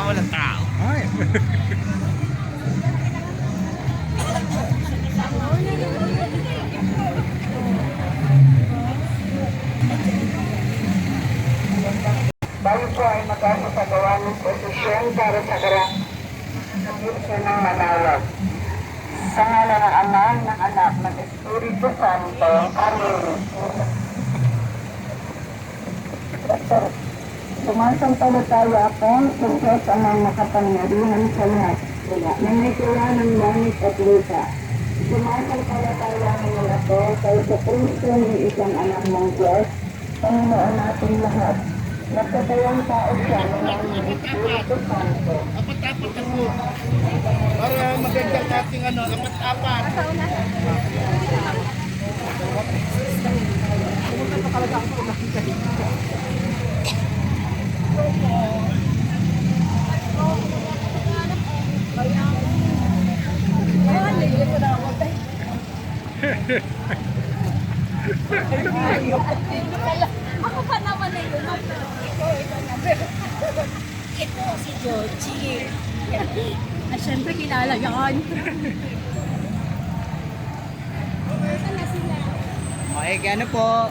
Walang tao. Ay. Bago po ay magkakapagawa ng posisyon para sa karangalan ng manawag. Sa ngalan ng Ama, ng Anak, ng Espiritu Santo. Amen. Sumasampalataya ako sa Diyos amang makapangyarihan sa lahat, na may gawa ng langit at lupa. Sumasampalataya naman ako sa Kristo ng isang anak mong Diyos, Panginoon natin lahat. Nagkatayang tao siya ng Espiritu Santo. Apat-apat na po. Para magandang nating apat-apat. Pumunta pa talaga ako kung nakita dito. Ako pa naman na yun. Ito si Georgie. Siyempre kilala yan. Okay, ano po?